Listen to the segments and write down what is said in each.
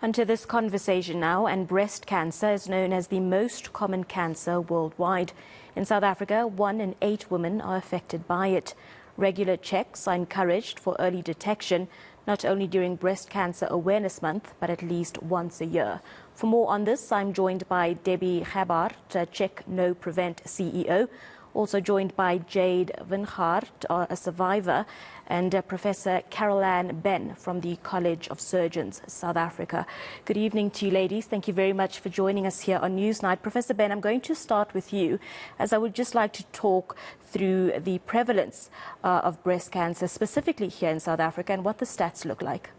Onto this conversation now, and breast cancer is known as the most common cancer worldwide. In South Africa, 1 in 8 women are affected by it. Regular checks are encouraged for early detection, not only during Breast Cancer Awareness Month, but at least once a year. For more on this, I'm joined by Debbie Gebhardt, Check No Prevent CEO. Also joined by Jade Wingaard, a survivor, and Professor Caroline Ben from the College of Surgeons, South Africa. Good evening to you, ladies. Thank you very much for joining us here on Newsnight. Professor Ben, I'm going to start with you, as I would just like to talk through the prevalence of breast cancer, specifically here in South Africa, and what the stats look like.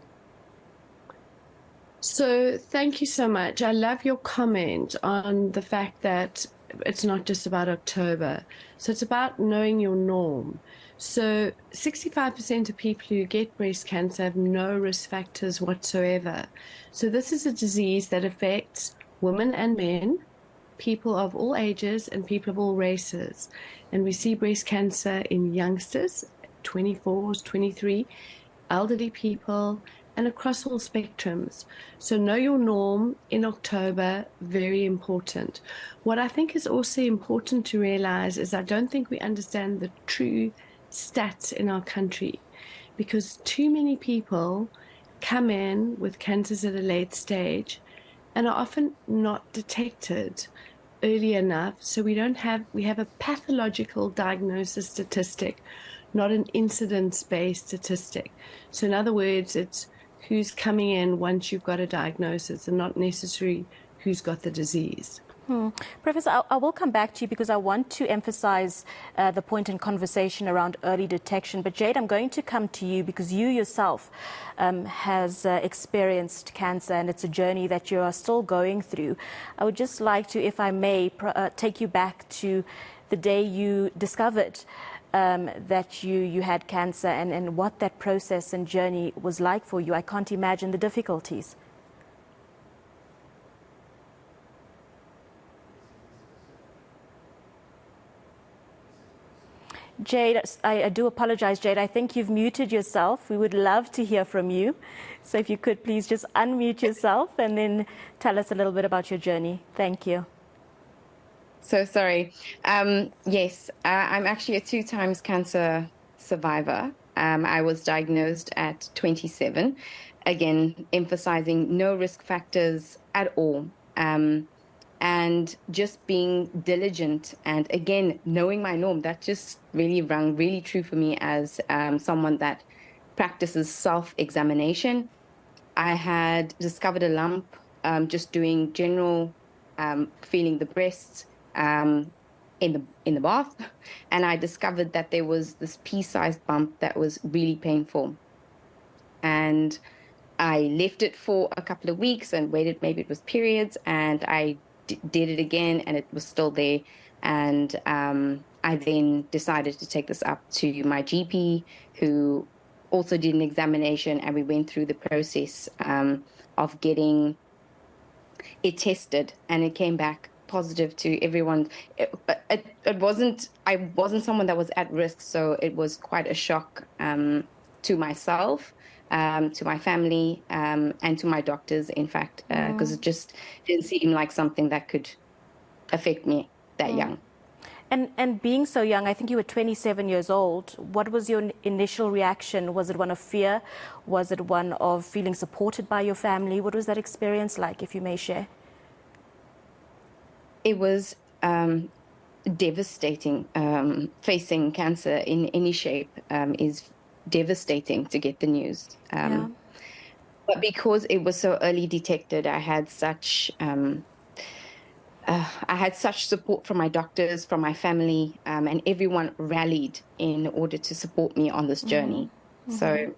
So thank you so much. I love your comment on the fact that it's not just about October. So it's about knowing your norm. So 65% of people who get breast cancer have no risk factors whatsoever. So this is a disease that affects women and men, people of all ages and people of all races. And we see breast cancer in youngsters, 24s, 23, elderly people, and across all spectrums. So know your norm in October, very important. What I think is also important to realize is I don't think we understand the true stats in our country, because too many people come in with cancers at a late stage and are often not detected early enough. So we have a pathological diagnosis statistic, not an incidence-based statistic. So in other words, it's who's coming in once you've got a diagnosis and not necessarily who's got the disease. Professor, I will come back to you because I want to emphasize the point in conversation around early detection. But Jade, I'm going to come to you because you yourself has experienced cancer, and it's a journey that you are still going through. I would just like to, if I may, take you back to the day you discovered that you had cancer and what that process and journey was like for you. I can't imagine the difficulties. Jade, I do apologize, Jade. I think you've muted yourself. We would love to hear from you. So if you could please just unmute yourself and then tell us a little bit about your journey. Thank you. So sorry. Yes, I'm actually a 2 times cancer survivor. I was diagnosed at 27, again, emphasizing no risk factors at all. And just being diligent and, again, knowing my norm. That just really rang really true for me as someone that practices self-examination. I had discovered a lump, just doing general feeling the breasts, in the bath, and I discovered that there was this pea-sized bump that was really painful, and I left it for a couple of weeks and waited. Maybe it was periods, and I did it again, and it was still there. And I then decided to take this up to my GP, who also did an examination, and we went through the process of getting it tested, and it came back positive to everyone. I wasn't someone that was at risk, so it was quite a shock to myself, to my family, and to my doctors, in fact, because it just didn't seem like something that could affect me that young. And being so young, I think you were 27 years old. What was your initial reaction? Was it one of fear? Was it one of feeling supported by your family? What was that experience like, if you may share? It was devastating. Facing cancer in any shape is devastating to get the news. But because it was so early detected, I had such support from my doctors, from my family, and everyone rallied in order to support me on this journey. So,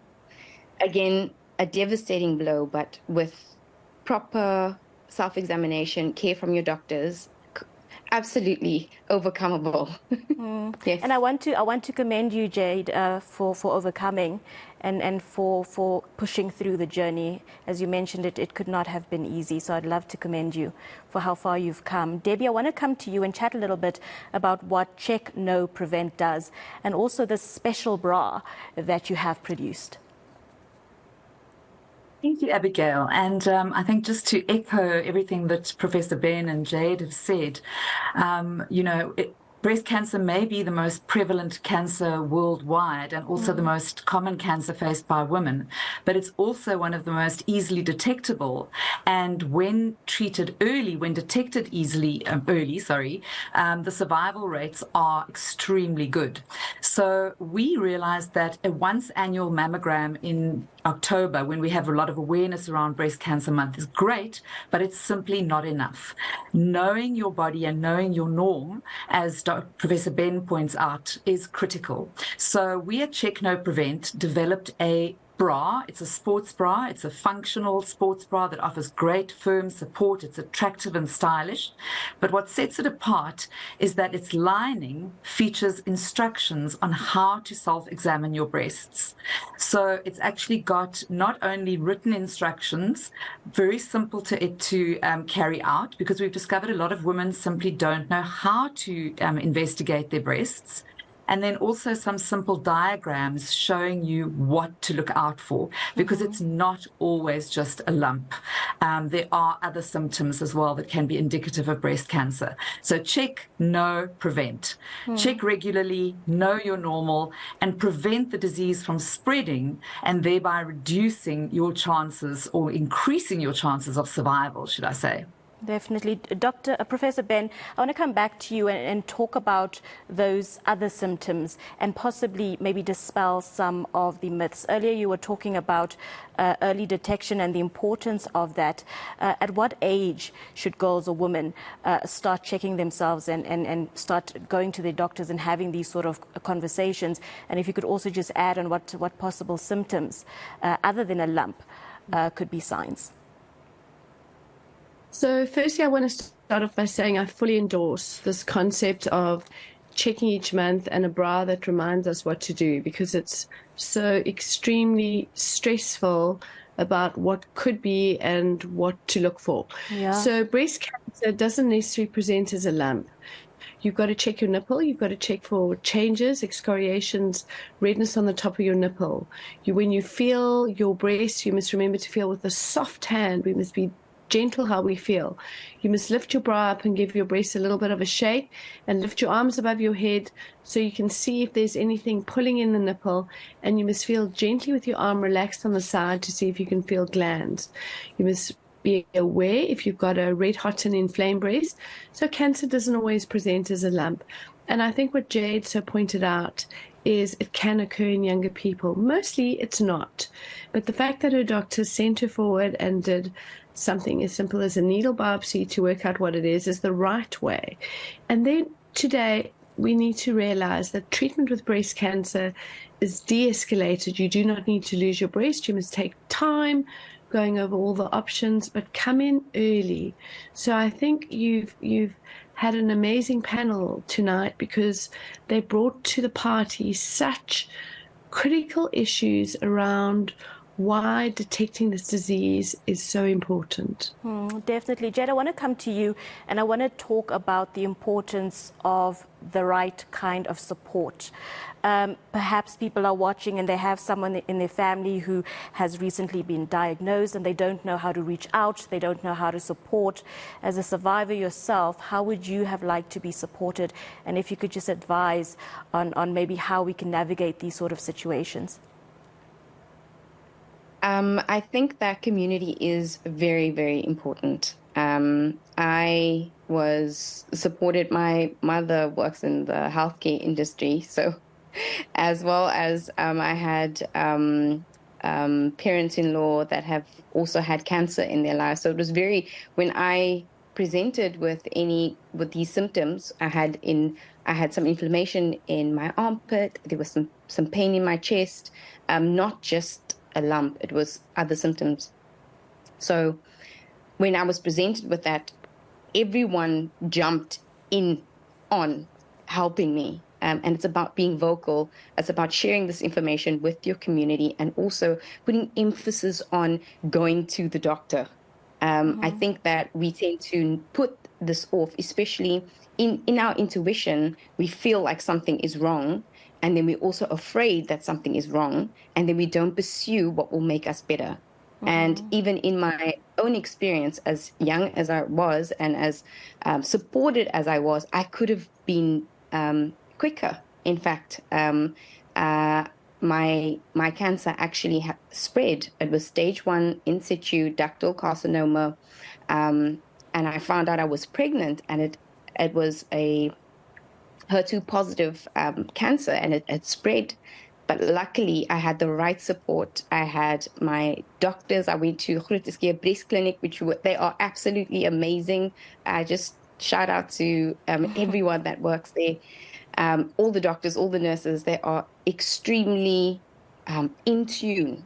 again, a devastating blow, but with proper self-examination, care from your doctors, absolutely overcomable. Yes. And I want to commend you, Jade, for overcoming and for pushing through the journey. As you mentioned, it could not have been easy. So I'd love to commend you for how far you've come. Debbie, I want to come to you and chat a little bit about what Check No Prevent does, and also the special bra that you have produced. Thank you, Abigail. And I think just to echo everything that Professor Ben and Jade have said, breast cancer may be the most prevalent cancer worldwide and also the most common cancer faced by women, but it's also one of the most easily detectable. And when treated early, when detected the survival rates are extremely good. So we realized that a once annual mammogram in October, when we have a lot of awareness around Breast Cancer Month, is great, but it's simply not enough. Knowing your body and knowing your norm, as Professor Ben points out, is critical. So we at Check No Prevent developed a bra. It's a sports bra. It's a functional sports bra that offers great firm support. It's attractive and stylish. But what sets it apart is that its lining features instructions on how to self-examine your breasts. So it's actually got not only written instructions, very simple to carry out, because we've discovered a lot of women simply don't know how to investigate their breasts. And then also some simple diagrams showing you what to look out for, because it's not always just a lump. There are other symptoms as well that can be indicative of breast cancer. So check, know, prevent. Check regularly, know you're normal, and prevent the disease from spreading and thereby reducing your chances or increasing your chances of survival, should I say. Definitely. Professor Ben, I want to come back to you and talk about those other symptoms and possibly maybe dispel some of the myths. Earlier you were talking about early detection and the importance of that. At what age should girls or women start checking themselves and start going to their doctors and having these sort of conversations? And if you could also just add on what possible symptoms, other than a lump, could be signs. So firstly, I want to start off by saying I fully endorse this concept of checking each month and a bra that reminds us what to do, because it's so extremely stressful about what could be and what to look for. Yeah. So breast cancer doesn't necessarily present as a lump. You've got to check your nipple. You've got to check for changes, excoriations, redness on the top of your nipple. When you feel your breast, you must remember to feel with a soft hand. We must be gentle how we feel. You must lift your bra up and give your breast a little bit of a shake and lift your arms above your head so you can see if there's anything pulling in the nipple, and you must feel gently with your arm relaxed on the side to see if you can feel glands. You must be aware if you've got a red hot and inflamed breast. So cancer doesn't always present as a lump. And I think what Jade so pointed out is it can occur in younger people. Mostly it's not. But the fact that her doctor sent her forward and did something as simple as a needle biopsy to work out what it is the right way. And then today we need to realize that treatment with breast cancer is de-escalated. You do not need to lose your breast. You must take time going over all the options, but come in early. So I think you've had an amazing panel tonight, because they brought to the party such critical issues around why detecting this disease is so important. Definitely. Jade, I want to come to you and I want to talk about the importance of the right kind of support. Perhaps people are watching and they have someone in their family who has recently been diagnosed and they don't know how to reach out, they don't know how to support. As a survivor yourself, how would you have liked to be supported? And if you could just advise on maybe how we can navigate these sort of situations. I think that community is very, very important. I was supported. My mother works in the healthcare industry, so as well as I had parents-in-law that have also had cancer in their lives. So it was when I presented with these symptoms, I had some inflammation in my armpit. There was some pain in my chest, not just a lump, it was other symptoms. So when I was presented with that, everyone jumped in on helping me. And it's about being vocal. It's about sharing this information with your community and also putting emphasis on going to the doctor. I think that we tend to put this off, especially in our intuition. We feel like something is wrong, and then we're also afraid that something is wrong, and then we don't pursue what will make us better. And even in my own experience, as young as I was and as supported as I was, I could have been quicker. In fact, my cancer actually spread. It was stage 1 in situ ductal carcinoma, and I found out I was pregnant, and it was a HER2 positive cancer, and it spread. But luckily, I had the right support. I had my doctors. I went to Groote Schuur Breast Clinic, they are absolutely amazing. I just shout out to everyone that works there. All the doctors, all the nurses, they are extremely in tune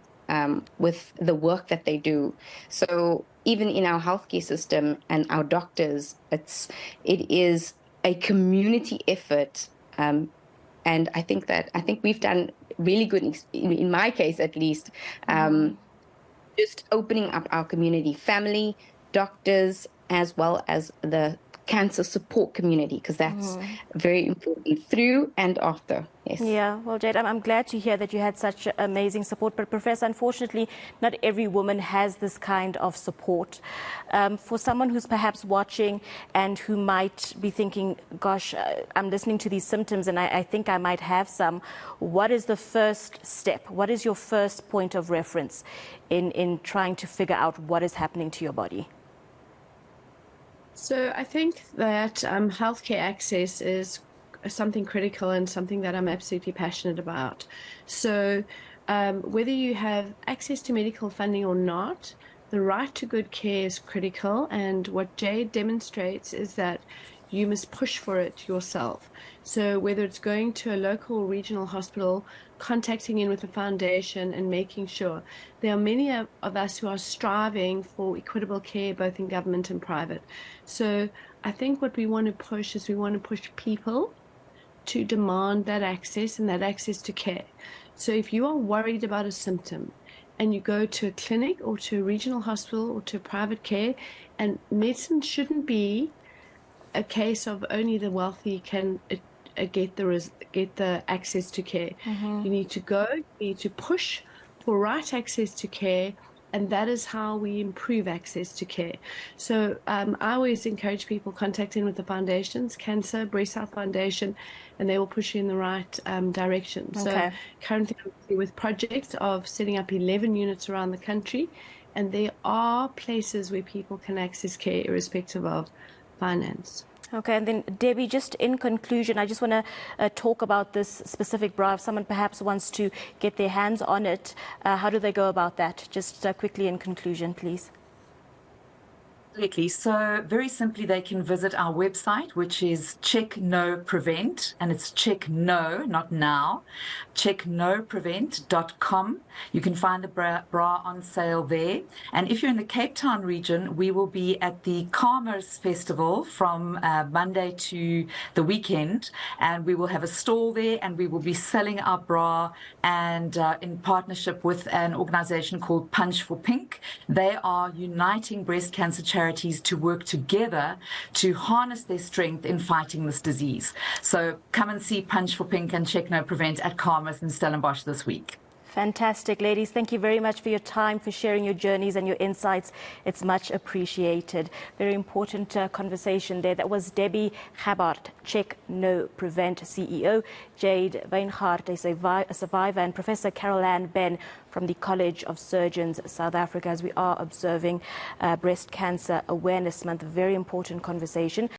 with the work that they do. So even in our healthcare system and our doctors, it is a community effort. And I think we've done really good, in my case at least, just opening up our community, family, doctors, as well as the cancer support community, because that's very important through and after. Yes. Yeah, well, Jade, I'm glad to hear that you had such amazing support. But Professor, unfortunately, not every woman has this kind of support. For someone who's perhaps watching and who might be thinking, gosh, I'm listening to these symptoms and I think I might have some, what is the first step? What is your first point of reference in trying to figure out what is happening to your body? So I think that healthcare access is something critical and something that I'm absolutely passionate about. So whether you have access to medical funding or not, the right to good care is critical. And what Jade demonstrates is that you must push for it yourself. So whether it's going to a local or regional hospital, contacting in with the foundation and making sure. There are many of us who are striving for equitable care, both in government and private. So I think what we want to push is we want to push people to demand that access and that access to care. So if you are worried about a symptom and you go to a clinic or to a regional hospital or to private care, and medicine shouldn't be a case of only the wealthy can get the access to care. You need to go, you need to push for right access to care, and that is how we improve access to care. So I always encourage people contact in with the foundations, Cancer, Breast Health Foundation, and they will push you in the right direction. Okay. So currently I'm with projects of setting up 11 units around the country, and there are places where people can access care irrespective of finance. Okay, and then Debbie, just in conclusion, I just want to talk about this specific bra. If someone perhaps wants to get their hands on it, how do they go about that? Just quickly in conclusion, please. Absolutely. So very simply, they can visit our website, which is Check No Prevent, and it's Check No, not now, checknoprevent.com. You can find the bra on sale there. And if you're in the Cape Town region, we will be at the Karmers Festival from Monday to the weekend, and we will have a stall there, and we will be selling our bra, and in partnership with an organization called Punch for Pink. They are uniting breast cancer charities to work together to harness their strength in fighting this disease. So come and see Punch for Pink and Check No Prevent at Karmers in Stellenbosch this week. Fantastic, ladies. Thank you very much for your time, for sharing your journeys and your insights. It's much appreciated. Very important conversation there. That was Debbie Gabbard, Check No Prevent CEO, Jade Weinhardt, a survivor, and Professor Carol-Ann Ben from the College of Surgeons, South Africa, as we are observing Breast Cancer Awareness Month. A very important conversation.